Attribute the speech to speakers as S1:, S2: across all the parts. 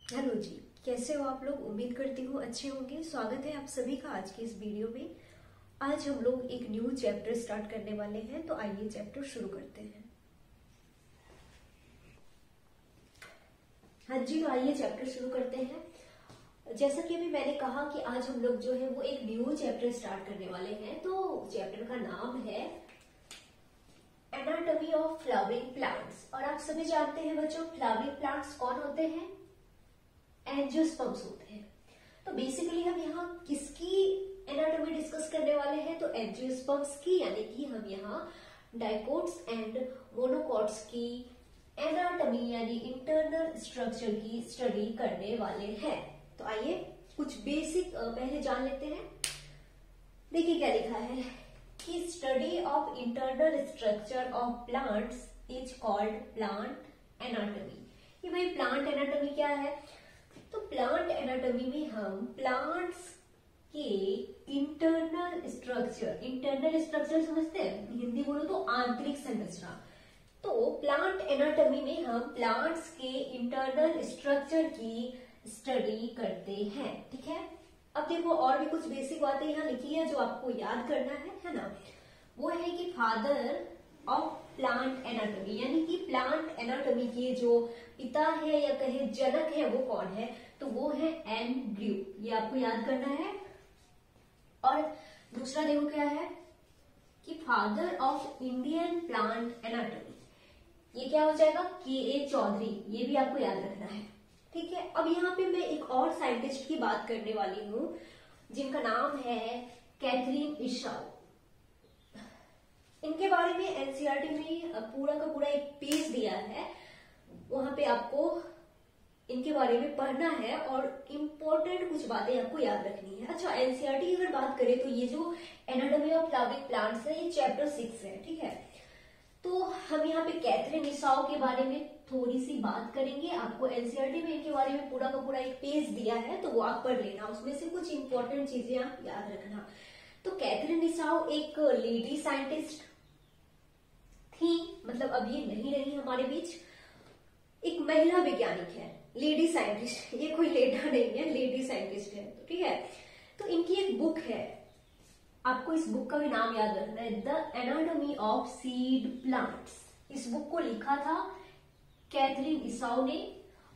S1: Hello जी। कैसे हो आप लोग? उम्मीद करती हूँ अच्छे होंगे। स्वागत है आप सभी का आज के इस वीडियो में। आज हम लोग एक न्यू चैप्टर स्टार्ट करने वाले हैं, तो आइए चैप्टर शुरू करते हैं। हाँ जी, तो आइए चैप्टर शुरू करते हैं। जैसा कि अभी मैंने कहा कि आज हम लोग जो है वो एक न्यू चैप्टर स्टार्ट करने वाले हैं। तो चैप्टर का नाम है एनाटॉमी ऑफ फ्लावरिंग प्लांट्स। और आप सभी जानते हैं बच्चों, फ्लावरिंग प्लांट्स कौन होते हैं? एंजियोस्पर्म्स होते हैं। तो बेसिकली हम यहाँ किसकी एनाटॉमी डिस्कस करने वाले हैं? तो एंजियोस्पर्म्स की, यानी कि हम यहाँ डाइकोट्स एंड मोनोकॉट्स की एनाटॉमी यानी इंटरनल स्ट्रक्चर की स्टडी करने वाले हैं। तो आइए कुछ बेसिक पहले जान लेते हैं। देखिए क्या लिखा है कि study of internal structure of plants is called plant anatomy. कि भाई प्लांट एनाटॉमी क्या है? तो प्लांट एनाटॉमी में हम प्लांट्स के इंटरनल स्ट्रक्चर समझते हैं, हिंदी बोलो तो आंतरिक संरचना। तो प्लांट एनाटॉमी में हम प्लांट्स के इंटरनल स्ट्रक्चर की स्टडी करते हैं। ठीक है, अब देखो और भी कुछ बेसिक बातें यहाँ लिखी है जो आपको याद करना है ना। वो है कि फादर ऑफ प्लांट एनाटॉमी, यानी कि प्लांट एनाटॉमी के जो पिता है या कहे जनक है वो कौन है? तो वो है एंड्रयू। ये आपको याद करना है। और दूसरा देखो क्या है कि father of Indian plant anatomy, ये क्या हो जाएगा? के चौधरी। ये भी आपको याद रखना है। ठीक है, अब यहाँ पे मैं एक और साइंटिस्ट की बात करने वाली हूँ जिनका नाम है कैथरीन इशाउ। इनके बारे में एनसीईआरटी में पूरा का पूरा एक पेज दिया है, वहां पे आपको इनके बारे में पढ़ना है और इम्पोर्टेंट कुछ बातें आपको याद रखनी है। अच्छा, एनसीईआरटी की अगर बात करें तो ये जो एनाटॉमी ऑफ फ्लावरिंग प्लांट्स है ये चैप्टर 6 है। ठीक है, तो हम यहाँ पे कैथरीन इशाउ के बारे में थोड़ी सी बात करेंगे। आपको एनसीईआरटी में इनके बारे में पूरा का पूरा एक पेज दिया है, तो वो आप पढ़ लेना, उसमें से कुछ इंपॉर्टेंट चीजें आप याद रखना। तो कैथरीन इशाउ एक लेडी साइंटिस्ट थी, मतलब अब ये नहीं रही हमारे बीच। एक महिला वैज्ञानिक है, लेडी साइंटिस्ट, ये कोई लेडा नहीं है, लेडी साइंटिस्ट है। तो ठीक है, तो इनकी एक बुक है, आपको इस बुक का भी नाम याद रखना है, the anatomy of seed plants. इस बुक को लिखा था कैथरीन इशाउ ने,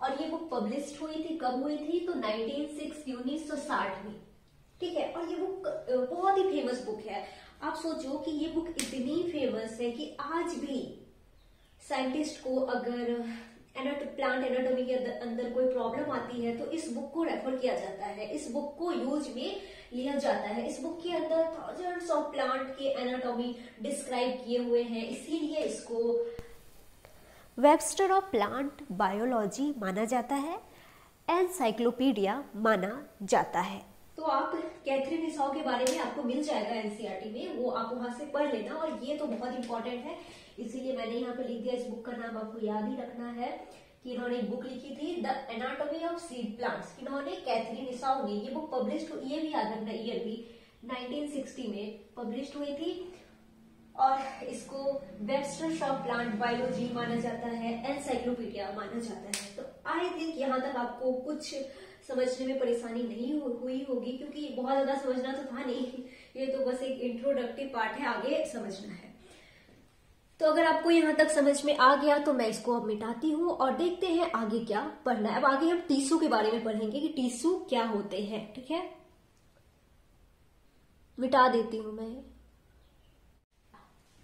S1: और ये बुक पब्लिश हुई थी, कब हुई थी? तो 1960 में। ठीक है, और ये बुक बहुत ही फेमस बुक है। आप सोचो कि ये बुक इतनी फेमस है कि आज भी साइंटिस्ट को अगर प्लांट एनाटॉमी के अंदर कोई प्रॉब्लम आती है तो इस बुक को रेफर किया जाता है, इस बुक को यूज में लिया जाता है। इस बुक के अंदर थाउजेंड्स ऑफ प्लांट के एनाटॉमी डिस्क्राइब किए हुए हैं, इसीलिए इसको वेबस्टर ऑफ प्लांट बायोलॉजी माना जाता है, एनसाइक्लोपीडिया माना जाता है। तो आप कैथरीन इशाउ के बारे में आपको मिल जाएगा एनसीईआरटी में, वो आप वहां से पढ़ लेना। और ये तो बहुत इंपॉर्टेंट है, इसीलिए मैंने यहाँ पे लिख दिया। इस बुक का नाम आपको याद ही रखना है कि इन्होंने एक बुक लिखी थी, the anatomy of seed plants. इन्होंने कैथरीन इशाउ ने, ये बुक पब्लिश, ये भी याद रखना ईयर भी 1960 में पब्लिश हुई थी। और इसको वेबस्टर ऑफ प्लांट बायोलॉजी माना जाता है, एनसाइक्लोपीडिया माना जाता है। तो आई थिंक यहाँ तक आपको कुछ समझने में परेशानी नहीं हुई होगी, क्योंकि बहुत ज्यादा समझना तो था नहीं, ये तो बस एक इंट्रोडक्टिव पार्ट है, आगे समझना है। तो अगर आपको यहाँ तक समझ में आ गया तो मैं इसको अब मिटाती हूँ और देखते हैं आगे क्या पढ़ना है। अब आगे हम टिश्यू के बारे में पढ़ेंगे कि टिश्यू क्या होते हैं। ठीक है, मिटा देती हूँ मैं।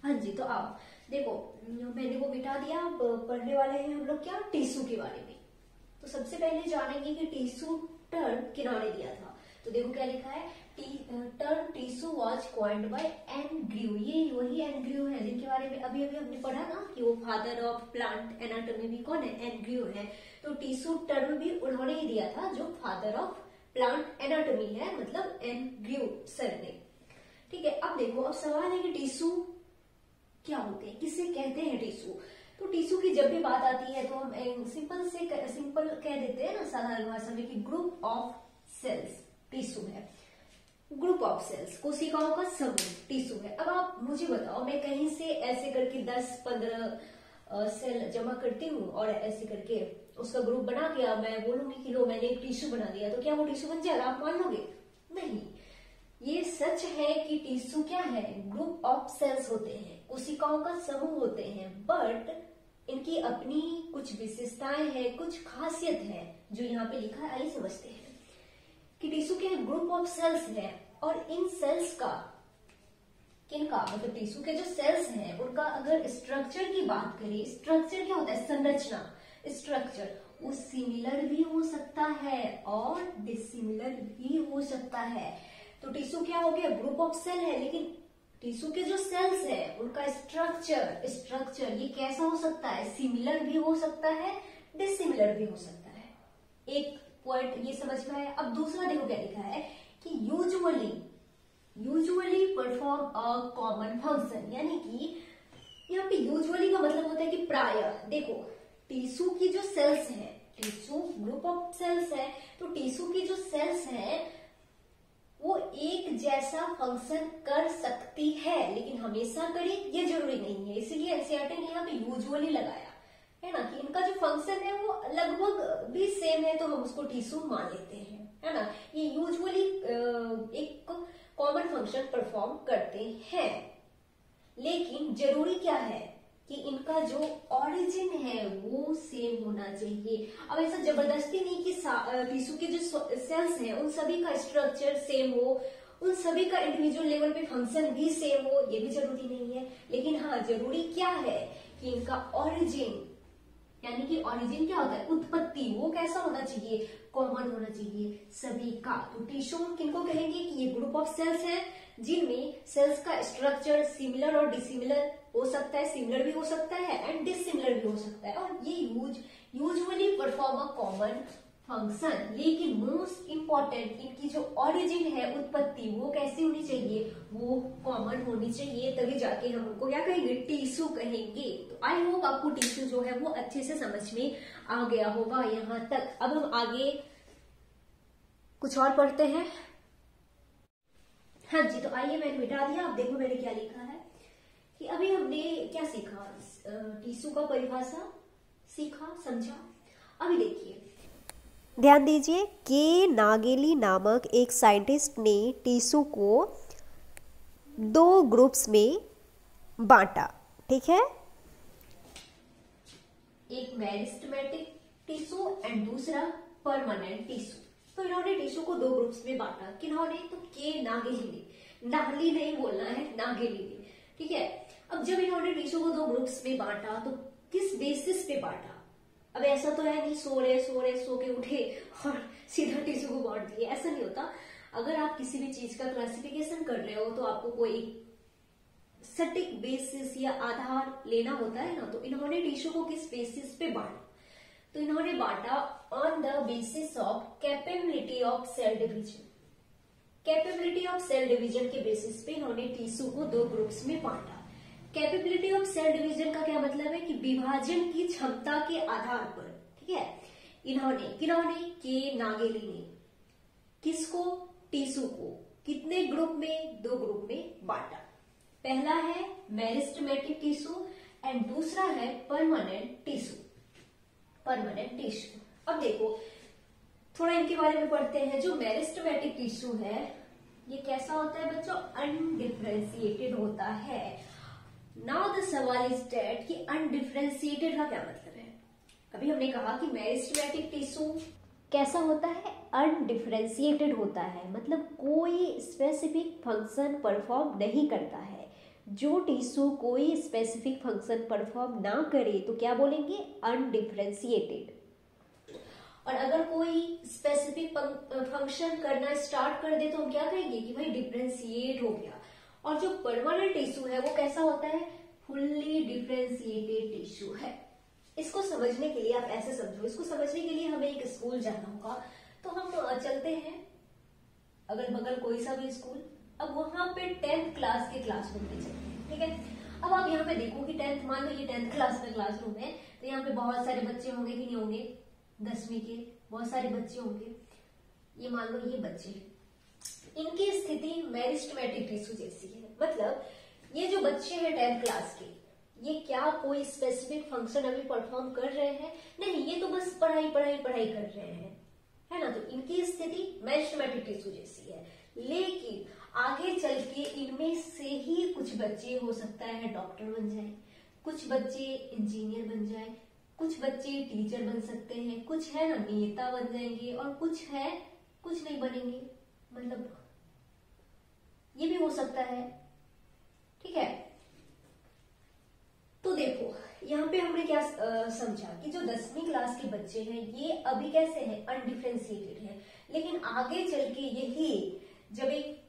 S1: हाँ जी, तो आओ देखो, मैंने वो मिटा दिया। अब पढ़ने वाले हैं हम लोग क्या? टिश्यू के बारे में। तो सबसे पहले जानेंगे कि टिश्यू टर्म किन्होंने दिया था। तो देखो क्या लिखा है, term tissue was coined bye Andrew. ये वही एंड्रयू है जिनके बारे में अभी अभी हमने पढ़ा ना कि वो फादर ऑफ प्लांट एनाटॉमी भी कौन है? एंड्रयू है। तो टिश्यू टर्म भी उन्होंने ही दिया था, जो फादर ऑफ प्लांट एनाटॉमी है, मतलब एंड्रयू सर ने। ठीक है, अब देखो, अब सवाल है कि टिश्यू क्या होते हैं, किसे कहते हैं टिश्यू? तो टिश्यू की जब भी बात आती है तो हम सिंपल कह देते हैं ना साधारण भाषा में कि ग्रुप ऑफ सेल्स टिश्यू है। ग्रुप ऑफ सेल्स, कोशिकाओं का समूह टिश्यू है। अब आप मुझे बताओ, मैं कहीं से ऐसे करके 10-15 सेल जमा करती हूँ और ऐसे करके उसका ग्रुप बना के अब मैं बोलूंगी कि लो मैंने एक टिश्यू बना दिया, तो क्या वो टिश्यू बन जाएगा? आप मान लोगे? नहीं। ये सच है कि टिश्यू क्या है? ग्रुप ऑफ सेल्स होते हैं, कोशिकाओं का समूह होते हैं, बट इनकी अपनी कुछ विशेषताएं हैं, कुछ खासियत है जो यहाँ पे लिखा है। आइए समझते हैं कि टिश्यू के ग्रुप ऑफ सेल्स है और इन सेल्स का किनका मतलब टिश्यू के जो सेल्स हैं उनका अगर स्ट्रक्चर की बात करें, स्ट्रक्चर क्या होता है? संरचना, स्ट्रक्चर, वो सिमिलर भी हो सकता है और डिसिमिलर भी हो सकता है। तो टिश्यू क्या हो गया? ग्रुप ऑफ सेल है, लेकिन टिश्यू के जो सेल्स है उनका स्ट्रक्चर ये कैसा हो सकता है? सिमिलर भी हो सकता है, डिसिमिलर भी हो सकता है। एक पॉइंट ये समझ में आया। अब दूसरा देखो क्या लिखा है कि usually perform a common function, यानी कि यहाँ पे यूजुअली का मतलब होता है कि प्रायः। देखो टिश्यू की जो सेल्स है, टिश्यू ग्रुप ऑफ सेल्स है, तो टिश्यू की जो सेल्स है वो एक जैसा फंक्शन कर सकती है, लेकिन हमेशा करे ये जरूरी नहीं है। इसीलिए एनसीईआरटी ने यहाँ पे यूजुअली लगाया है ना, कि इनका जो फंक्शन है वो लगभग भी सेम है, तो हम उसको टिश्यू मान लेते हैं, है ना। ये यूजुअली एक कॉमन फंक्शन परफॉर्म करते हैं, लेकिन जरूरी क्या है कि इनका जो ओरिजिन है वो सेम होना चाहिए। अब ऐसा जबरदस्ती नहीं कि टिश्यू के जो सेल्स हैं उन सभी का स्ट्रक्चर सेम हो, उन सभी का इंडिविजुअल लेवल पे फंक्शन भी सेम हो, ये भी जरूरी नहीं है। लेकिन हाँ, जरूरी क्या है कि इनका ओरिजिन, यानी कि ओरिजिन क्या होता है? उत्पत्ति, वो कैसा होना चाहिए? कॉमन होना चाहिए सभी का। तो टिश्यू किनको कहेंगे कि ये ग्रुप ऑफ सेल्स हैं जिनमें सेल्स का स्ट्रक्चर सिमिलर और डिसिमिलर हो सकता है, सिमिलर भी हो सकता है एंड डिसिमिलर भी हो सकता है, और ये usually perform a common function. लेकिन मोस्ट इंपॉर्टेंट इनकी जो ओरिजिन है, उत्पत्ति, वो कैसी होनी चाहिए? वो कॉमन होनी चाहिए, तभी जाके हम उनको क्या कहेंगे? टिश्यू कहेंगे। तो आई होप आपको टिश्यू जो है वो अच्छे से समझ में आ गया होगा यहाँ तक। अब हम आगे कुछ और पढ़ते हैं। हाँ जी, तो आइए मैंने मिटा दिया। अब देखो मैंने क्या लिखा है कि अभी हमने क्या सीखा? टिश्यू का परिभाषा सीखा, समझा। अभी देखिए,
S2: ध्यान दीजिए, के नागेली नामक एक साइंटिस्ट ने टिश्यू को 2 ग्रुप्स में बांटा। ठीक है,
S1: एक मेरिस्टेमेटिक टिश्यू एंड दूसरा परमानेंट टिश्यू। तो इन्होंने टिश्यू को 2 ग्रुप्स में बांटा। किन्होंने? तो के नागेली ने, नागली नहीं बोलना है, नागेली ने। ठीक है। अब जब इन्होंने टिश्यू को 2 ग्रुप्स में बांटा तो किस बेसिस पे बांटा? अब ऐसा तो है नहीं सो के उठे और सीधा टिश्यू को बांट दिए, ऐसा नहीं होता। अगर आप किसी भी चीज का क्लासिफिकेशन कर रहे हो तो आपको कोई सटीक बेसिस या आधार लेना होता है ना। तो इन्होंने टिश्यू को किस बेसिस पे बांटा? तो इन्होंने बांटा on the basis of capability of cell division. Capability of cell division के बेसिस पे इन्होंने टिश्यू को 2 ग्रुप्स में बांटा। कैपेबिलिटी ऑफ सेल डिवीजन का क्या मतलब है? कि विभाजन की क्षमता के आधार पर, ठीक है, किन्होंने के नागेली ने किसको? टिश्यू को कितने ग्रुप में? 2 ग्रुप में बांटा। पहला है मेरिस्टेमेटिक टिश्यू एंड दूसरा है परमानेंट टिश्यू। अब देखो थोड़ा इनके बारे में पढ़ते हैं। जो मेरिस्टेमेटिक टिश्यू है ये कैसा होता है बच्चों? अनडिफरेंशिएटेड होता है। नाउ द सवाल इज दैट कि अनडिफरेंशिएटेड का क्या मतलब है? अभी हमने कहा कि मेरिस्टेमेटिक टिश्यू कैसा होता है? अनडिफरेंशिएटेड होता है, मतलब कोई स्पेसिफिक फंक्शन परफॉर्म नहीं करता है। जो टिश्यू कोई स्पेसिफिक फंक्शन परफॉर्म ना करे तो क्या बोलेंगे? अनडिफरेंशिएटेड। और अगर कोई स्पेसिफिक फंक्शन करना स्टार्ट कर दे तो हम क्या कहेंगे? कि भाई डिफरेंशिएट हो गया। और जो परमानेंट टिश्यू है वो कैसा होता है? फुल्ली डिफरेंशिएटेड टिश्यू है। इसको समझने के लिए आप ऐसे समझो, इसको समझने के लिए हमें एक स्कूल जाना होगा। तो हम चलते हैं अगल बगल कोई सा भी स्कूल। अब वहां पे 10th क्लास के क्लासरूम में चलते हैं, ठीक है। अब आप यहाँ पे देखो कि 10th, मान लो ये 10th क्लास का क्लासरूम है, तो यहाँ पे बहुत सारे बच्चे होंगे कि नहीं होंगे? 10वीं के बहुत सारे बच्चे होंगे। ये मान लो ये बच्चे हैं, इनकी स्थिति मेरिस्टेमेटिक टिश्यू जैसी है। मतलब ये जो बच्चे हैं 10th क्लास के, ये क्या कोई स्पेसिफिक फंक्शन अभी परफॉर्म कर रहे हैं? नहीं, ये तो बस पढ़ाई पढ़ाई पढ़ाई कर रहे हैं, है ना। तो इनकी स्थिति मेरिस्टेमेटिक टिश्यू जैसी है, लेकिन आगे चल के इनमें से ही कुछ बच्चे हो सकता है डॉक्टर बन जाए, कुछ बच्चे इंजीनियर बन जाए, कुछ बच्चे टीचर बन सकते हैं, कुछ है ना नेता बन जाएंगे, और कुछ है कुछ नहीं बनेंगे, मतलब ये भी हो सकता है। ठीक है, तो देखो यहाँ पे हमने क्या समझा कि जो 10वीं क्लास के बच्चे हैं ये अभी कैसे हैं, अनडिफरेंशिएटेड हैं, लेकिन आगे चल के यही जब एक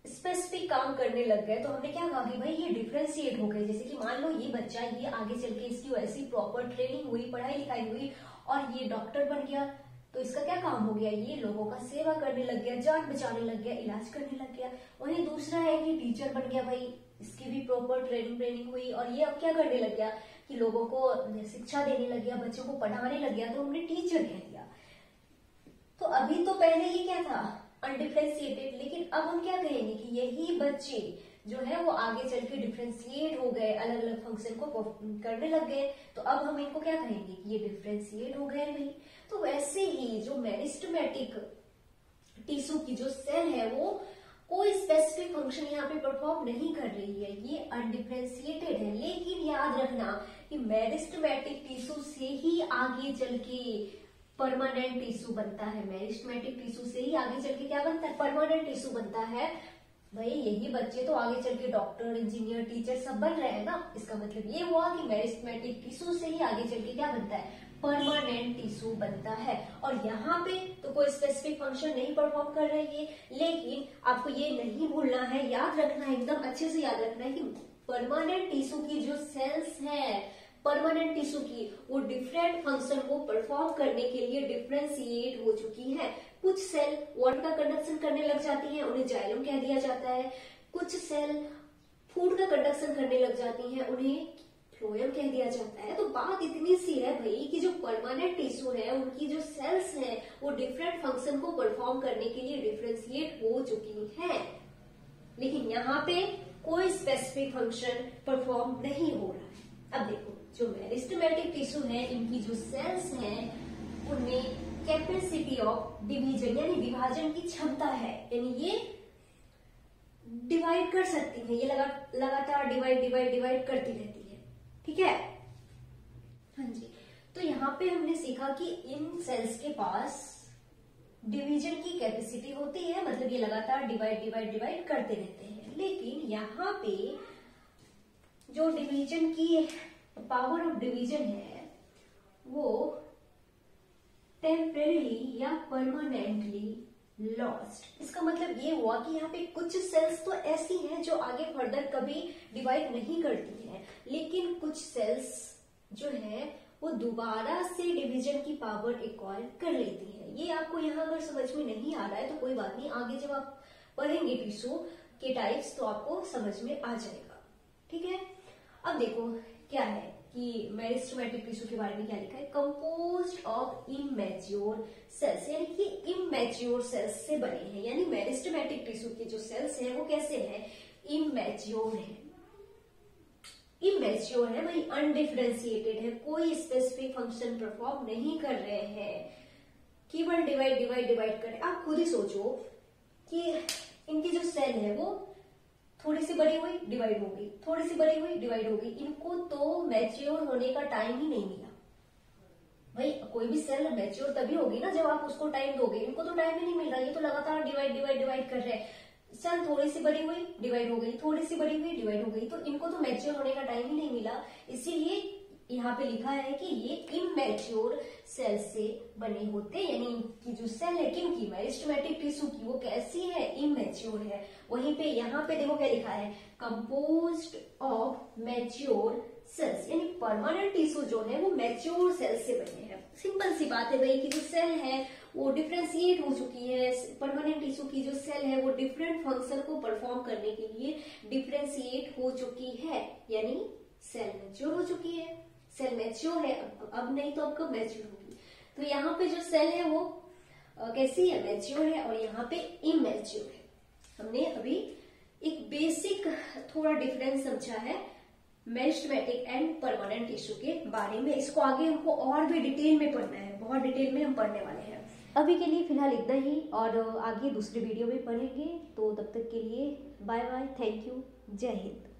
S1: स्पेसिफिक काम करने लग गए तो हमने क्या कहा कि भाई ये डिफरेंशिएट हो गए। जैसे कि मान लो ये बच्चा, ये आगे चल के इसकी वैसी प्रॉपर ट्रेनिंग हुई, पढ़ाई लिखाई हुई और ये डॉक्टर बन गया, तो इसका क्या काम हो गया, ये लोगों का सेवा करने लग गया, जान बचाने लग गया, इलाज करने लग गया। वहीं दूसरा है कि टीचर बन गया, भाई इसकी भी प्रॉपर ट्रेनिंग हुई और ये अब क्या करने लग गया कि लोगों को शिक्षा देने लग गया, बच्चों को पढ़ाने लग गया, तो हमने टीचर कह दिया। तो अभी तो पहले ये क्या था, अनडिफरेंशिएटेड, लेकिन अब हम क्या कहेंगे कि यही बच्चे जो है वो आगे चल के डिफरेंशिएट हो गए, अलग अलग फंक्शन को करने लग गए, तो अब हम इनको क्या कहेंगे कि ये डिफरेंशिएट हो गए भाई। तो वैसे ही जो मेरिस्टेमेटिक टिश्यू की जो सेल है वो कोई स्पेसिफिक फंक्शन यहाँ पे परफॉर्म नहीं कर रही है, ये अनडिफरेंशिएटेड है, लेकिन याद रखना कि मेरिस्टेमेटिक टिश्यू से ही आगे चल के परमानेंट टिश्यू बनता है। मेरिस्टेमेटिक टिश्यू से ही आगे चल के क्या बनता है, परमानेंट टिश्यू बनता है। भाई यही बच्चे तो आगे चल के डॉक्टर, इंजीनियर, टीचर सब बन रहे हैं ना, इसका मतलब ये हुआ कि मेरिस्टेमेटिक टिश्यू से ही आगे चल के क्या बनता है, परमानेंट टिश्यू बनता है। और यहाँ पे तो कोई स्पेसिफिक फंक्शन नहीं परफॉर्म कर रही है, लेकिन आपको ये नहीं भूलना है, याद रखना है, एकदम अच्छे से याद रखना है कि परमानेंट टिश्यू की जो सेल्स है, परमानेंट टिश्यू की, वो डिफरेंट फंक्शन को परफॉर्म करने के लिए डिफरेंशिएट हो चुकी है। कुछ सेल वाटर का कंडक्शन करने लग जाती हैं, उन्हें जाइलम कह दिया जाता है। कुछ सेल फूड का कंडक्शन करने लग जाती हैं, उन्हें फ्लोएम कह दिया जाता है। तो बात इतनी सी है भाई कि जो परमानेंट टिश्यू है उनकी जो सेल्स हैं वो डिफरेंट फंक्शन को परफॉर्म करने के लिए डिफरेंशिएट हो चुकी हैं, लेकिन यहाँ पे कोई स्पेसिफिक फंक्शन परफॉर्म नहीं हो रहा है। अब देखो जो मेरिस्टेमेटिक टिश्यू है, इनकी जो सेल्स हैं उनमें कैपेसिटी ऑफ डिवीजन यानी विभाजन की क्षमता है, यानी ये डिवाइड कर सकती है, ये लगातार डिवाइड करती रहती है। ठीक है, हाँ जी। तो यहाँ पे हमने सीखा कि इन सेल्स के पास डिवीजन की कैपेसिटी होती है, मतलब ये लगातार डिवाइड करते रहते हैं। लेकिन यहाँ पे जो डिवीजन की पावर ऑफ डिवीजन है वो टेम्परेरी या परमानेंटली लॉस्ट। इसका मतलब ये हुआ कि यहाँ पे कुछ सेल्स तो ऐसी हैं जो आगे फर्दर कभी डिवाइड नहीं करती हैं, लेकिन कुछ सेल्स जो है वो दोबारा से डिवीजन की पावर एक्वायर कर लेती है। ये आपको यहाँ अगर समझ में नहीं आ रहा है तो कोई बात नहीं, आगे जब आप पढ़ेंगे टिश्यू के टाइप्स तो आपको समझ में आ जाएगा। ठीक है, अब देखो क्या है कि मेरिस्टेमेटिक टिश्यू के बारे में क्या लिखा है, कंपोज्ड ऑफ इमैच्योर सेल्स, यानी कि इमैच्योर सेल्स से बने हैं। यानी मेरिस्टेमेटिक टिश्यू के जो सेल्स हैं वो कैसे हैं, इमैच्योर है। इमैच्योर है भाई, अनडिफरेंशिएटेड है, कोई स्पेसिफिक फंक्शन परफॉर्म नहीं कर रहे हैं, केवल डिवाइड करें। आप खुद ही सोचो कि इनकी जो सेल है वो थोड़ी सी बड़ी हुई डिवाइड हो गई, थोड़ी सी बड़ी हुई डिवाइड हो गई, इनको तो मैच्योर होने का टाइम ही नहीं मिला। भाई कोई भी सेल मैच्योर तभी होगी ना जब आप उसको टाइम दोगे, इनको तो टाइम ही नहीं मिल रहा, ये तो लगातार डिवाइड कर रहे हैं। सेल थोड़ी सी बड़ी हुई डिवाइड हो गई, थोड़ी सी बड़ी हुई डिवाइड हो गई, तो इनको तो मैच्योर होने का टाइम ही नहीं मिला। इसीलिए यहाँ पे लिखा है कि ये इमैच्योर सेल से बने होते, यानी इनकी जो सेल है किनकी, मेरिस्टेमेटिक टिश्यू की, वो कैसी है, इमैच्योर है। वहीं पे यहाँ पे देखो क्या लिखा है, कंपोज्ड ऑफ मैच्योर सेल्स, यानी परमानेंट टिश्यू जो है वो मैच्योर सेल से बने हैं। सिंपल सी बात है भाई कि जो सेल है वो डिफरेंशिएट हो चुकी है, परमानेंट टिश्यू की जो सेल है वो डिफरेंट फंक्शन को परफॉर्म करने के लिए डिफरेंशिएट हो चुकी है, यानी सेल मैच्योर हो चुकी है। सेल मैच्योर है, अब नहीं तो अब कब मैच्योर होगी। तो यहाँ पे जो सेल है वो कैसी है, मैच्योर है, और यहाँ पे इमैच्योर है। हमने अभी एक बेसिक थोड़ा डिफरेंस समझा है मेरिस्टेमेटिक एंड परमानेंट टिश्यू के बारे में। इसको आगे हमको और भी डिटेल में पढ़ना है, बहुत डिटेल में हम पढ़ने वाले हैं। अभी के लिए फिलहाल इतना ही, और आगे दूसरे वीडियो में पढ़ेंगे। तो तब तक के लिए बाय बाय, थैंक यू, जय हिंद।